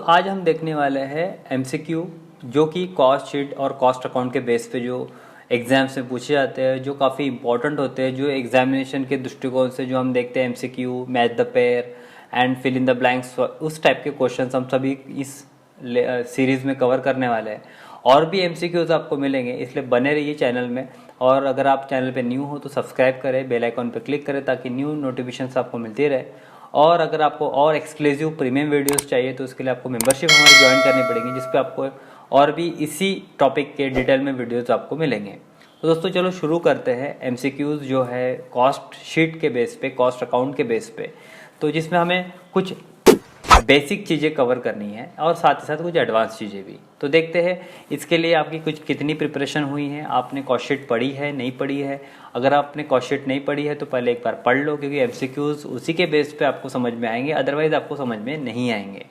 आज हम देखने वाले हैं एमसीक्यू जो कि कॉस्ट शीट और कॉस्ट अकाउंट के बेस पे जो एग्जाम्स में पूछे जाते हैं, जो काफ़ी इंपॉर्टेंट होते हैं, जो एग्जामिनेशन के दृष्टिकोण से जो हम देखते हैं MCQ, match the pair and fill in the blanks, उस टाइप के क्वेश्चंस हम सभी इस सीरीज़ में कवर करने वाले हैं। और भी एमसीक्यूज आपको मिलेंगे, इसलिए बने रहिए चैनल में। और अगर आप चैनल पे न्यू हो तो सब्सक्राइब करें, बेल आइकॉन पे क्लिक करें ताकि न्यू नोटिफिकेशंस आपको मिलती रहे। और अगर आपको और एक्सक्लूसिव प्रीमियम वीडियोस चाहिए तो उसके लिए आपको मेंबरशिप हमारी ज्वाइन करनी पड़ेगी, जिस पे आपको और भी इसी टॉपिक के डिटेल में वीडियोस आपको मिलेंगे। तो दोस्तों चलो शुरू करते हैं एमसीक्यूज जो है कॉस्ट शीट के बेस पे, कॉस्ट अकाउंट के बेस पे, तो जिसमें हमें कुछ बेसिक चीज़ें कवर करनी है और साथ ही साथ कुछ एडवांस चीज़ें भी। तो देखते हैं इसके लिए आपकी कुछ कितनी प्रिपरेशन हुई है, आपने कॉस्ट शीट पढ़ी है, नहीं पढ़ी है। अगर आपने कॉस्ट शीट नहीं पढ़ी है तो पहले एक बार पढ़ लो, क्योंकि एमसीक्यूज उसी के बेस पे आपको समझ में आएंगे, अदरवाइज आपको समझ में नहीं आएंगे।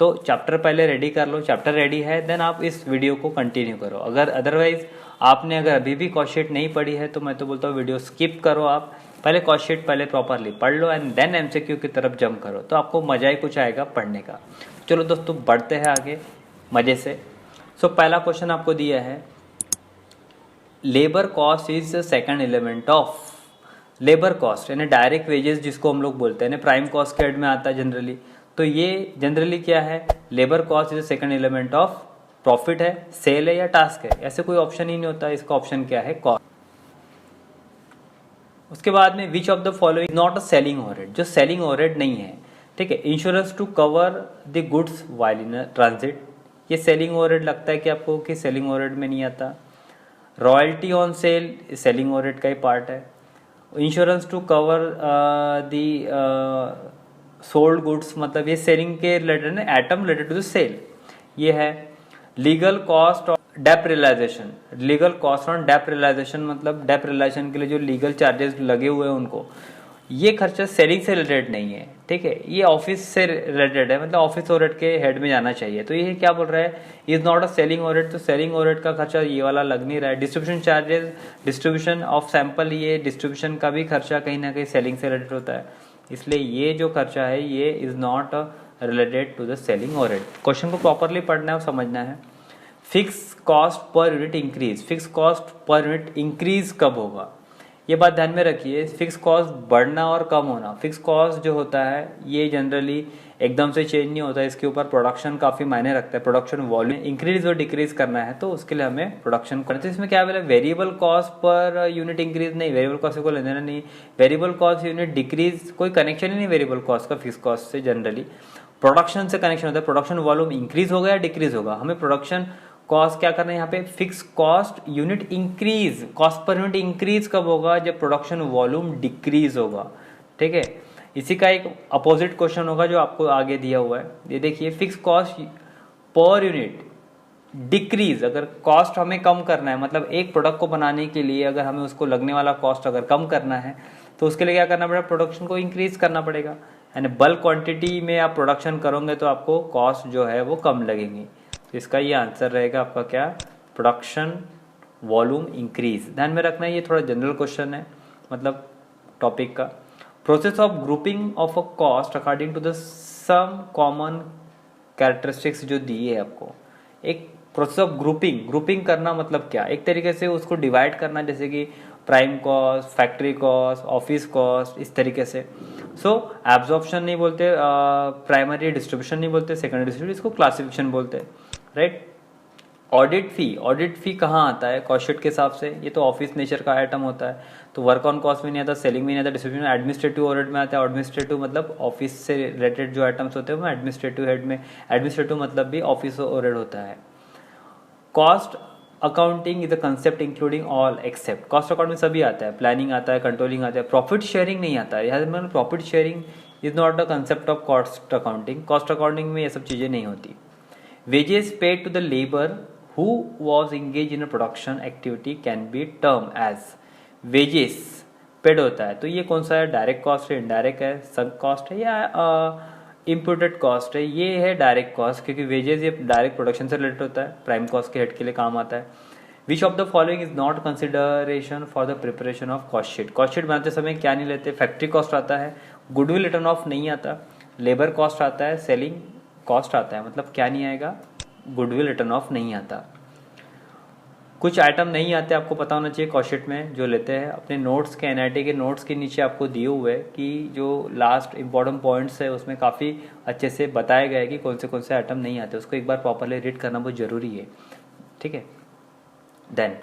तो चैप्टर पहले रेडी कर लो, चैप्टर रेडी है देन आप इस वीडियो को कंटिन्यू करो। अगर अदरवाइज आपने अगर अभी भी कॉस्ट शीट नहीं पढ़ी है तो मैं तो बोलता हूँ वीडियो स्किप करो, आप पहले कॉस्ट शीट पहले प्रॉपरली पढ़ लो एंड देन एमसीक्यू की तरफ जंप करो, तो आपको मजा ही कुछ आएगा पढ़ने का। चलो दोस्तों बढ़ते हैं आगे मजे से। सो पहला क्वेश्चन आपको दिया है, labour cost is second element of. Labour cost यानी डायरेक्ट वेजेस जिसको हम लोग बोलते हैं, प्राइम कॉस्ट के हेड में आता है जनरली। तो ये जनरली क्या है, labour cost is second element of. Profit है, सेल है या टास्क है, ऐसे कोई ऑप्शन ही नहीं होता। इसका ऑप्शन क्या है, कॉस्ट। उसके बाद में which of the following not a selling overhead, जो सेलिंग ओवरहेड नहीं है, ठीक है। Insurance to cover the goods while in transit, ये सेलिंग ओवरहेड लगता है कि आपको, कि सेलिंग ओवरहेड में नहीं आता। Royalty on sale selling overhead का ही पार्ट है। Insurance to cover the sold goods, मतलब ये सेलिंग के रिलेटेड है, item related to the sale ये है। लीगल कॉस्ट और debt realisation, legal cost on debt realisation मतलब डेप रियलाइजेशन के लिए जो लीगल चार्जेस लगे हुए हैं उनको, ये खर्चा सेलिंग से रिलेटेड नहीं है, ठीक है। ये ऑफिस से रिलेटेड है, मतलब ऑफिस ओवरहेड के हेड में जाना चाहिए। तो ये क्या बोल रहा है, is not a selling overhead, तो सेलिंग ओवरहेड का खर्चा ये वाला लग नहीं रहा है। Distribution charges, distribution of sample, ये डिस्ट्रीब्यूशन का भी खर्चा कहीं ना कहीं सेलिंग से रिलेटेड होता है, इसलिए ये जो खर्चा है ये is not related to the selling overhead. Question को प्रॉपरली पढ़ना है और समझना है। Fix cost per unit increase, fix cost per unit increase कब होगा, ये बात ध्यान में रखिए। फिक्स कॉस्ट बढ़ना और कम होना, फिक्स कॉस्ट जो होता है ये जनरली एकदम से चेंज नहीं होता, इसके ऊपर प्रोडक्शन काफी मायने रखता है। प्रोडक्शन वॉल्यूम इंक्रीज और डिक्रीज करना है तो उसके लिए हमें प्रोडक्शन करना है। तो इसमें क्या बोला, variable cost per unit increase नहीं, वेरिएबल कॉस्ट को लेना नहीं। वेरिएबल कॉस्ट यूनिट डिक्रीज कोई कनेक्शन ही नहीं वेरिएबल कॉस्ट का फिक्स कॉस्ट से, जनरली प्रोडक्शन से कनेक्शन होता है। प्रोडक्शन वॉल्यूम इंक्रीज होगा या डिक्रीज होगा, हमें प्रोडक्शन कॉस्ट क्या करना है यहाँ पे, fix cost unit increase, cost per unit increase कब होगा, जब प्रोडक्शन वॉल्यूम डिक्रीज होगा, ठीक है। इसी का एक अपोजिट क्वेश्चन होगा जो आपको आगे दिया हुआ है, ये देखिए, fix cost per unit decrease, अगर कॉस्ट हमें कम करना है, मतलब एक प्रोडक्ट को बनाने के लिए अगर हमें उसको लगने वाला कॉस्ट अगर कम करना है तो उसके लिए क्या करना पड़ेगा, प्रोडक्शन को इंक्रीज करना पड़ेगा। यानी बल्क क्वांटिटी में आप प्रोडक्शन करोगे तो आपको कॉस्ट जो है वो कम लगेंगी। इसका ये आंसर रहेगा आपका क्या, प्रोडक्शन वॉल्यूम इंक्रीज। ध्यान में रखना है, ये थोड़ा जनरल क्वेश्चन है, मतलब टॉपिक का। Process of grouping of a cost according to the some common characteristics जो दी है आपको, एक प्रोसेस ऑफ ग्रुपिंग, ग्रुपिंग करना मतलब क्या, एक तरीके से उसको डिवाइड करना, जैसे कि prime cost, factory cost, office cost, इस तरीके से। सो एब्जॉर्प्शन नहीं बोलते, प्राइमरी डिस्ट्रीब्यूशन नहीं बोलते, सेकेंडरी डिस्ट्रीब्यूशन, इसको क्लासिफिकेशन बोलते हैं, राइट। ऑडिट फी, ऑडिट फी कहाँ आता है कॉस्ट शीट के हिसाब से, ये तो ऑफिस नेचर का आइटम होता है, तो वर्क ऑन कॉस्ट में नहीं आता, सेलिंग में नहीं आता, डिस्ट्रीब्यूशन एडमिनिस्ट्रेटिव ओवरहेड में आता है। एडमिनिस्ट्रेटिव मतलब ऑफिस से रिलेटेड जो आइटम्स होते हैं वो एडमिनिस्ट्रेटिव हेड में, एडमिनिस्ट्रेटिव मतलब भी ऑफिस ओवरहेड होता है। Cost accounting is a concept including all except, cost account में सभी आता है, प्लानिंग आता है, कंट्रोलिंग आता है, प्रॉफिट शेयरिंग नहीं आता है। यहाँ मतलब profit sharing is not a concept of cost accounting, cost accounting में ये सब चीज़ें नहीं होती। Wages paid to the labor who was engaged in a production activity can be termed as wages paid होता है। तो ये कौन सा है, डायरेक्ट कॉस्ट है, इनडायरेक्ट है, सब कॉस्ट है या इम्प्यूटेड कॉस्ट है, ये है डायरेक्ट कॉस्ट, क्योंकि वेजेस ये डायरेक्ट प्रोडक्शन से रिलेटेड होता है, प्राइम कॉस्ट के हेड के लिए काम आता है। विच of the following is not consideration for the preparation of cost sheet, cost sheet बनाते समय क्या नहीं लेते, फैक्ट्री कॉस्ट आता है, गुडविल रिटर्न ऑफ नहीं आता, लेबर कॉस्ट आता है, सेलिंग कॉस्ट आता है, मतलब क्या नहीं आएगा, गुडविल रिटर्न ऑफ नहीं आता। कुछ आइटम नहीं आते, आपको पता होना चाहिए कॉस्ट शीट में जो लेते हैं अपने नोट्स के, एनआईटी के नोट्स के नीचे आपको दिए हुए है कि जो लास्ट इंपॉर्टेंट पॉइंट्स है उसमें काफ़ी अच्छे से बताया गया है कि कौन से आइटम नहीं आते, उसको एक बार प्रॉपरली रीड करना बहुत ज़रूरी है, ठीक है। Then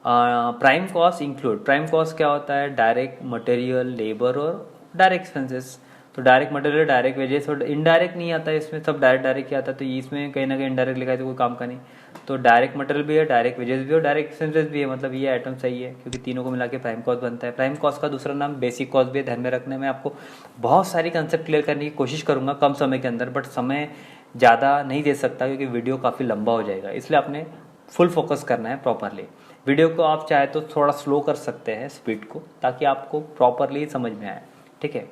prime cost include, prime cost क्या होता है, डायरेक्ट मटेरियल, लेबर और डायरेक्ट एक्सपेंसेस। तो डायरेक्ट मटेरियल, डायरेक्ट वेजेस और इनडायरेक्ट नहीं आता है इसमें, सब डायरेक्ट क्या आता है, तो इसमें कहीं ना कहीं इनडायरेक्ट लिखा है तो कोई काम का नहीं। तो डायरेक्ट मटेरियल भी है, डायरेक्ट वेजेस भी है और डायरेक्ट एक्सपेंसेस भी है, मतलब ये आइटम सही है क्योंकि तीनों को मिला के प्राइम कॉस्ट बनता है। प्राइम कॉस्ट का दूसरा नाम बेसिक कॉस्ट भी है, ध्यान में रखने में आपको बहुत सारी कंसेप्ट क्लियर करने की कोशिश करूंगा कम समय के अंदर, बट समय ज़्यादा नहीं दे सकता क्योंकि वीडियो काफ़ी लंबा हो जाएगा, इसलिए आपने फुल फोकस करना है प्रॉपरली। वीडियो को आप चाहे तो थोड़ा स्लो कर सकते हैं स्पीड को, ताकि आपको प्रॉपरली समझ में आए, ठीक है।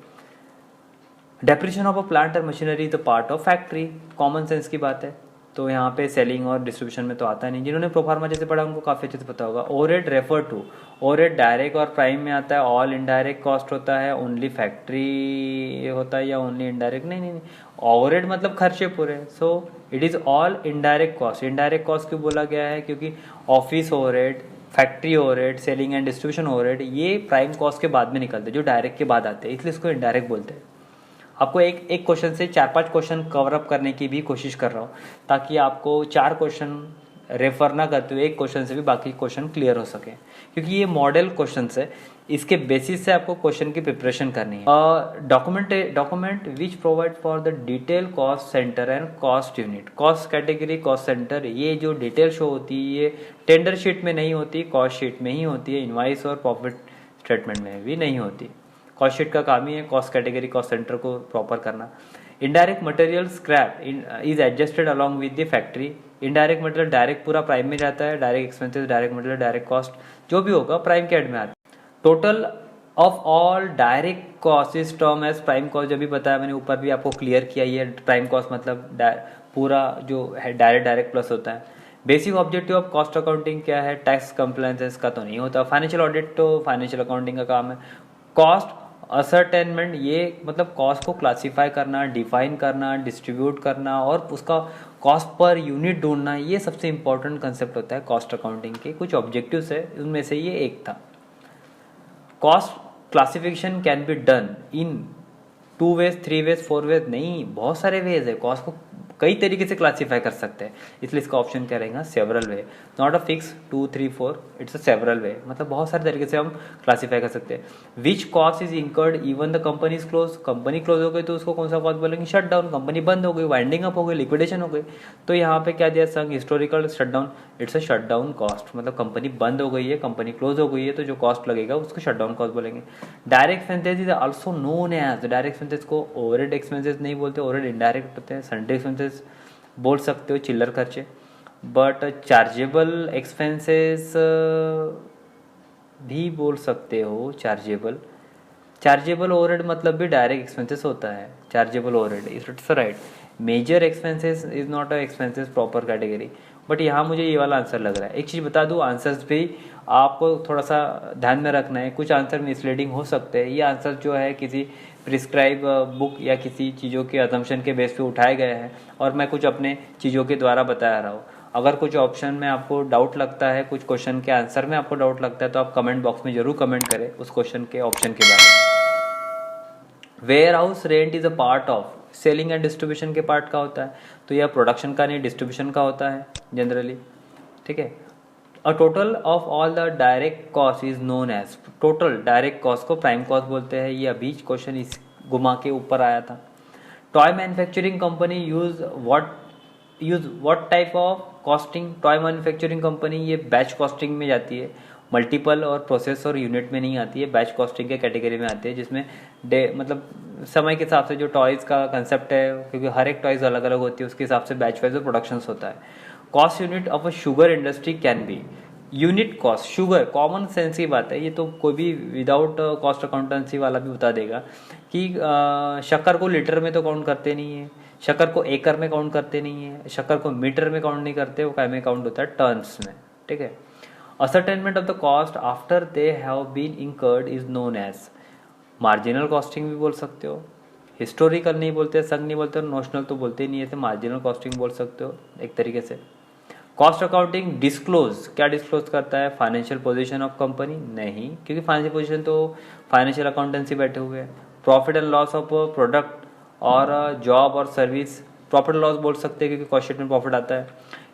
डेप्रिसिएशन ऑफ अ प्लांट और machinery is the part of factory, common sense की बात है, तो यहाँ पे सेलिंग और डिस्ट्रीब्यूशन में तो आता नहीं। जिन्होंने प्रोफार्मा जैसे पढ़ा उनको काफ़ी अच्छे से पता होगा। Overhead refer to, overhead direct और प्राइम में आता है, ऑल इनडायरेक्ट कॉस्ट होता है, ओनली फैक्ट्री होता है या ओनली इनडायरेक्ट, नहीं, ओवरहेड मतलब खर्चे पूरे, so it is all indirect cost. Indirect cost क्यों बोला गया है, क्योंकि office overhead, factory overhead, selling and distribution overhead ये प्राइम कॉस्ट के बाद में निकलते हैं, जो डायरेक्ट के बाद आते हैं, इसलिए इसको इनडायरेक्ट बोलते हैं। आपको एक क्वेश्चन से 4-5 क्वेश्चन कवर अप करने की भी कोशिश कर रहा हूँ, ताकि आपको 4 क्वेश्चन रेफर ना करते हुए एक क्वेश्चन से भी बाकी क्वेश्चन क्लियर हो सके, क्योंकि ये मॉडल क्वेश्चन है, इसके बेसिस से आपको क्वेश्चन की प्रिपरेशन करनी है। Document which provide for the detail cost centre and cost unit, cost category, cost centre, ये जो डिटेल शो होती है ये टेंडर शीट में नहीं होती, कॉस्ट शीट में ही होती है, इनवाइस और प्रॉफिट स्टेटमेंट में भी नहीं होती। कॉस्ट शीट का काम ही है कॉस्ट कैटेगरी, कॉस्ट सेंटर को प्रॉपर करना। Indirect material scrap is adjusted along with the factory, indirect material direct पूरा प्राइम में जाता है, direct expenses, direct material, direct cost जो भी होगा प्राइम के हेड में आता है। Total of all direct cost is term as prime cost, जब भी बताया मैंने ऊपर भी आपको क्लियर किया, ये प्राइम कॉस्ट मतलब पूरा जो है डायरेक्ट प्लस होता है। Basic objective of cost accounting क्या है, टैक्स कंप्लायंसेस का तो नहीं होता, फाइनेंशियल ऑडिट तो फाइनेंशियल अकाउंटिंग का काम है। कॉस्ट असर्टेनमेंट ये मतलब कॉस्ट को क्लासीफाई करना, डिफाइन करना, डिस्ट्रीब्यूट करना और उसका कॉस्ट पर यूनिट ढूंढना, ये सबसे इंपॉर्टेंट कंसेप्ट होता है कॉस्ट अकाउंटिंग के। कुछ ऑब्जेक्टिव्स है, उनमें से ये एक था। Cost classification can be done in 2 ways, 3 ways, 4 ways, नहीं बहुत सारे वेज है, कॉस्ट को कई तरीके से क्लासीफाई कर सकते हैं, इसलिए इसका ऑप्शन क्या रहेगा, several way, not a fix 2, 3, 4, it's a several way, मतलब बहुत सारे तरीके से हम क्लासीफाई कर सकते हैं। Which cost is incurred even the company is close, company close हो गई तो उसको कौन सा कॉस्ट बोलेंगे, शट डाउन, कंपनी बंद हो गई, वाइंडिंग अप हो गई, लिक्विडेशन हो गई, तो यहाँ पे क्या दिया संग, historical shut down, it's a shut down cost, मतलब कंपनी बंद हो गई है, कंपनी क्लोज हो गई है, तो जो कॉस्ट लगेगा उसको शट डाउन कॉस्ट बोलेंगे। Direct expenses is also known as, direct expenses को ओवरहेड एक्सपेंसेस नहीं बोलते, ओवरहेड इनडायरेक्ट होते हैं, सन्डे एक्सपेंसेस बोल सकते हो, चिल्लर खर्चे, बट चार्जेबल एक्सपेंसेस भी बोल सकते हो, चार्जेबल ओवरहेड मतलब भी डायरेक्ट एक्सपेंसेस होता है, chargeable overhead, it's right. Major expenses is not a expenses proper category, but यहाँ मुझे ये वाला आंसर लग रहा है। एक चीज़ बता दूँ, आंसर्स भी आपको थोड़ा सा ध्यान में रखना है, कुछ आंसर मिसलीडिंग हो सकते हैं, ये आंसर जो है किसी प्रिस्क्राइब बुक या किसी चीज़ों के अजम्पशन के बेस पे उठाए गए हैं और मैं कुछ अपने चीज़ों के द्वारा बता रहा हूँ। अगर कुछ ऑप्शन में आपको डाउट लगता है, कुछ क्वेश्चन के आंसर में आपको डाउट लगता है, तो आप कमेंट बॉक्स में जरूर कमेंट करें उस क्वेश्चन के ऑप्शन के बारे में। Warehouse rent is a part of, selling and distribution के पार्ट का होता है, तो यह प्रोडक्शन का नहीं डिस्ट्रीब्यूशन का होता है जनरली, ठीक है। A total of all the direct cost is known as, total direct cost को प्राइम कॉस्ट बोलते हैं, ये अभी क्वेश्चन इस घुमा के ऊपर आया था। Toy manufacturing company use what type of costing, toy manufacturing company ये बैच कॉस्टिंग में जाती है, मल्टीपल और प्रोसेस और यूनिट में नहीं आती है, बैच कॉस्टिंग के कैटेगरी में आती है, जिसमें मतलब समय के हिसाब से जो टॉयज़ का कंसेप्ट है, क्योंकि हर एक टॉयज़ अलग अलग होती है, उसके हिसाब से बैच वाइज प्रोडक्शन होता है। Cost unit of a sugar industry can be, unit cost, sugar common sense की बात है, ये तो कोई भी विदाउट कॉस्ट अकाउंटेंसी वाला भी बता देगा कि शक्कर को लीटर में तो काउंट करते नहीं है, शक्कर को एकड़ में काउंट करते नहीं है, शक्कर को मीटर में काउंट नहीं करते, वो काय में काउंट होता है, टर्न्स में, ठीक है। Ascertainment of the cost after they have been incurred is known as, marginal costing भी बोल सकते हो, हिस्टोरिकल नहीं बोलते, संक नहीं बोलते, और नोशनल तो बोलते ही नहीं है, मार्जिनल कॉस्टिंग बोल सकते हो एक तरीके से। कॉस्ट अकाउंटिंग डिस्क्लोज, क्या डिस्क्लोज करता है? Financial position of company? नहीं, क्योंकि फाइनेंशियल पोजीशन तो फाइनेंशियल अकाउंटेंसी बैठे हुए हैं। Profit and loss of product और जॉब और सर्विस, प्रॉफिट लॉस बोल सकते हैं क्योंकि कॉस्ट शीट में प्रॉफिट आता है।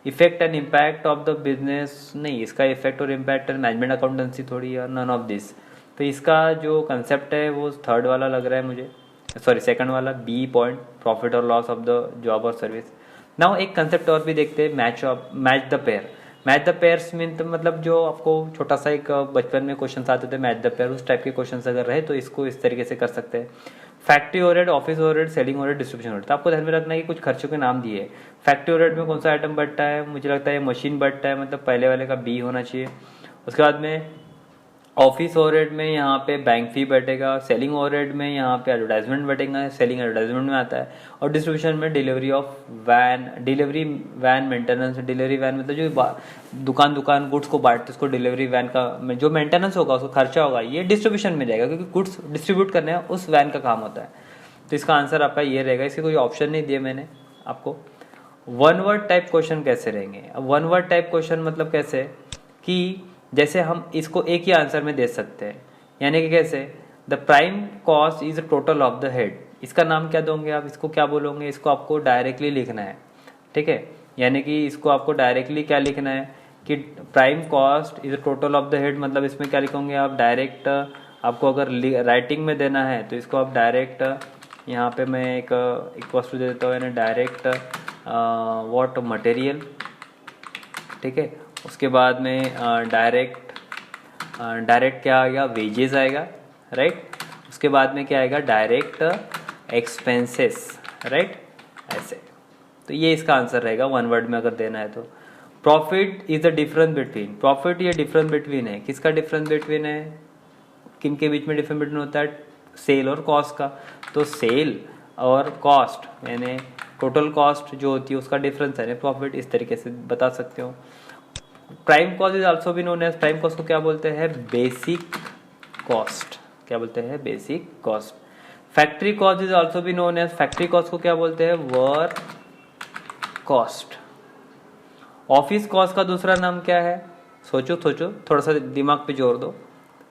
Effect and impact of the business, नहीं, इसका इफेक्ट और इम्पैक्ट एंड मैनेजमेंट अकाउंटेंसी थोड़ी है, नन ऑफ दिस। तो इसका जो कंसेप्ट है वो थर्ड वाला लग रहा है मुझे, सॉरी सेकंड वाला, बी पॉइंट, प्रॉफिट और लॉस ऑफ द जॉब और सर्विस। नाउ एक कंसेप्ट और भी देखते हैं, match the pair. Match the pairs mean तो मतलब जो आपको छोटा सा एक बचपन में क्वेश्चन आते थे मैच द पेयर, उस टाइप के क्वेश्चन अगर रहे तो इसको इस तरीके से कर सकते हैं। Factory overhead, office overhead, selling overhead, distribution overhead. तो आपको ध्यान में रखना है कि कुछ खर्चों के नाम दिए। फैक्ट्री ओवरहेड में कौन सा आइटम बढ़ता है? मुझे लगता है मशीन बढ़ता है, मतलब पहले वाले का बी होना चाहिए। उसके बाद में ऑफिस ओवरहेड में यहाँ पे बैंक फी बैठेगा। सेलिंग ओवरहेड में यहाँ पे एडवर्टाइजमेंट बैठेगा, सेलिंग एडवर्टाइजमेंट में आता है। और डिस्ट्रीब्यूशन में delivery of van, delivery van maintenance. Delivery van मतलब जो दुकान गुड्स को बांटते उसको डिलीवरी वैन का जो मेंटेनेंस होगा, उसको खर्चा होगा, ये डिस्ट्रीब्यूशन में जाएगा क्योंकि गुड्स डिस्ट्रीब्यूट करने हैं उस वैन का काम होता है। तो इसका आंसर आपका ये रहेगा। इसके कोई ऑप्शन नहीं दिए मैंने आपको। वन वर्ड टाइप क्वेश्चन कैसे रहेंगे? अब वन वर्ड टाइप क्वेश्चन मतलब कैसे कि जैसे हम इसको एक ही आंसर में दे सकते हैं, यानी कि कैसे? The prime cost is total of the head. इसका नाम क्या दोगे आप? इसको क्या बोलोगे? इसको आपको डायरेक्टली लिखना है, ठीक है। यानी कि इसको आपको डायरेक्टली क्या लिखना है कि prime cost is total of the head, मतलब इसमें क्या लिखोगे आप? डायरेक्ट आपको अगर राइटिंग में देना है तो इसको आप डायरेक्ट, यहाँ पे मैं एक इक्वल दे देता हूँ, यानी डायरेक्ट व्हाट मटेरियल, ठीक है। उसके बाद में डायरेक्ट क्या आएगा? वेजेस आएगा, राइट। उसके बाद में क्या आएगा? डायरेक्ट एक्सपेंसेस, राइट, ऐसे। तो ये इसका आंसर रहेगा वन वर्ड में अगर देना है तो। Profit is the difference between, profit ये डिफरेंस बिटवीन है, किसका डिफरेंस बिटवीन है? किन के बीच में डिफरेंस बिटवीन होता है? सेल और कॉस्ट का। तो सेल और कॉस्ट यानी टोटल कॉस्ट जो होती है उसका डिफरेंस है प्रॉफिट, इस तरीके से बता सकते हो। प्राइम कॉस्ट इज आल्सो भी नोन एज, प्राइम कॉस्ट को क्या बोलते हैं? Basic cost. क्या बोलते हैं? Basic cost. Factory cost is also भी नोन एज, फैक्ट्री कॉस्ट को क्या बोलते हैं? Work cost. ऑफिस कॉस्ट का दूसरा नाम क्या है? सोचो थोड़ा सा दिमाग पे जोर दो,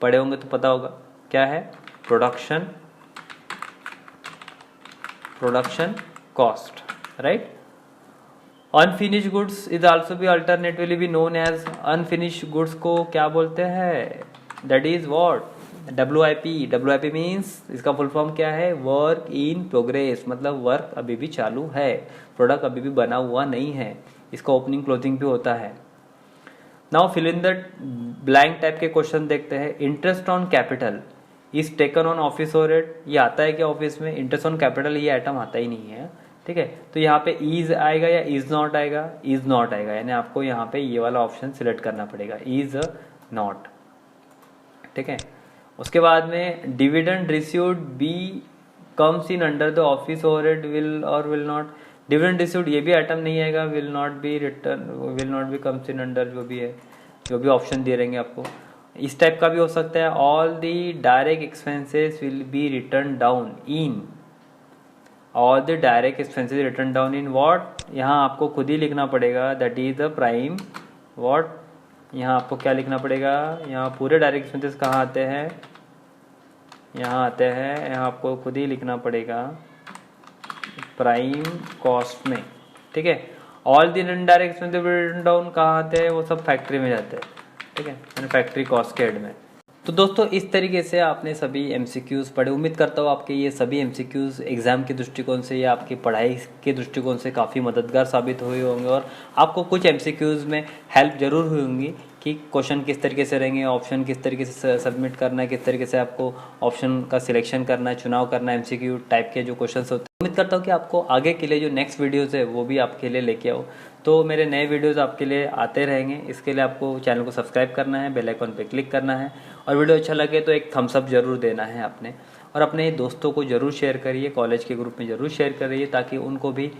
पढ़े होंगे तो पता होगा क्या है। Production cost, right. Unfinished goods is also भी अल्टरनेटिवली भी नोन एज, अनफिनिश गुड्स को क्या बोलते हैं? That is what? WIP means इसका फुल फॉर्म क्या है? वर्क इन प्रोग्रेस, मतलब वर्क अभी भी चालू है, प्रोडक्ट अभी भी बना हुआ नहीं है। इसका ओपनिंग क्लोजिंग भी होता है। Now fill in the blank type के क्वेश्चन देखते हैं। Interest on capital is taken on office overhead, ये आता है क्या ऑफिस में? इंटरेस्ट ऑन कैपिटल ये आइटम आता ही नहीं है, ठीक है। तो यहाँ पे इज आएगा या इज नॉट आएगा? इज नॉट आएगा, यानी आपको यहाँ पे ये वाला ऑप्शन सिलेक्ट करना पड़ेगा, इज नॉट, ठीक है। उसके बाद में dividend received becomes in under the office overhead will और विल नॉट। डिविडेंड रिसीव्ड ये भी आइटम नहीं आएगा, will not be return, will not becomes in under, जो भी है, जो भी ऑप्शन दे रहेंगे आपको। इस टाइप का भी हो सकता है, all the direct expenses will be return down in, all the direct expenses return down in what? यहाँ आपको खुद ही लिखना पड़ेगा, that is the prime what. यहाँ आपको क्या लिखना पड़ेगा? यहाँ पूरे डायरेक्ट एक्सपेंसेस कहाँ आते हैं? यहाँ आते हैं, यहाँ आपको खुद ही लिखना पड़ेगा प्राइम कॉस्ट में, ठीक है। All the indirect expenses return down कहाँ आते हैं? वो सब फैक्ट्री में जाते हैं, ठीक है, फैक्ट्री कॉस्ट के हेड में। तो दोस्तों इस तरीके से आपने सभी MCQs पढ़े। उम्मीद करता हूँ आपके ये सभी MCQs एग्ज़ाम के दृष्टिकोण से या आपकी पढ़ाई के दृष्टिकोण से काफ़ी मददगार साबित हुए होंगे और आपको कुछ MCQs में हेल्प ज़रूर हुई होंगी कि क्वेश्चन किस तरीके से रहेंगे, ऑप्शन किस तरीके से सबमिट करना है, किस तरीके से आपको ऑप्शन का सिलेक्शन करना है, चुनाव करना है, MCQ टाइप के जो क्वेश्चन होते हैं। उम्मीद करता हूँ कि आपको आगे के लिए जो नेक्स्ट वीडियोज़ है वो भी आपके लिए लेके आओ। तो मेरे नए वीडियोज़ आपके लिए आते रहेंगे, इसके लिए आपको चैनल को सब्सक्राइब करना है, बेल आइकन पे क्लिक करना है और वीडियो अच्छा लगे तो एक थम्स अप ज़रूर देना है आपने, और अपने दोस्तों को ज़रूर शेयर करिए, कॉलेज के ग्रुप में ज़रूर शेयर करिए ताकि उनको भी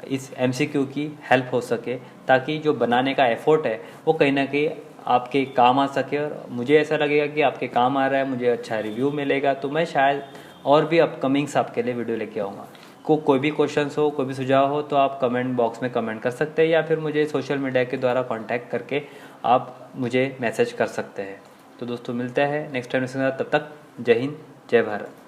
इस MCQ की हेल्प हो सके, ताकि जो बनाने का एफर्ट है वो कहीं ना कहीं आपके काम आ सके और मुझे ऐसा लगेगा कि आपके काम आ रहा है, मुझे अच्छा रिव्यू मिलेगा तो मैं शायद और भी अपकमिंग्स आपके लिए वीडियो लेके आऊँगा। कोई भी क्वेश्चंस हो, कोई भी सुझाव हो तो आप कमेंट बॉक्स में कमेंट कर सकते हैं या फिर मुझे सोशल मीडिया के द्वारा कांटेक्ट करके आप मुझे मैसेज कर सकते हैं। तो दोस्तों मिलते हैं नेक्स्ट टाइम, तब तक जय हिंद, जय भारत।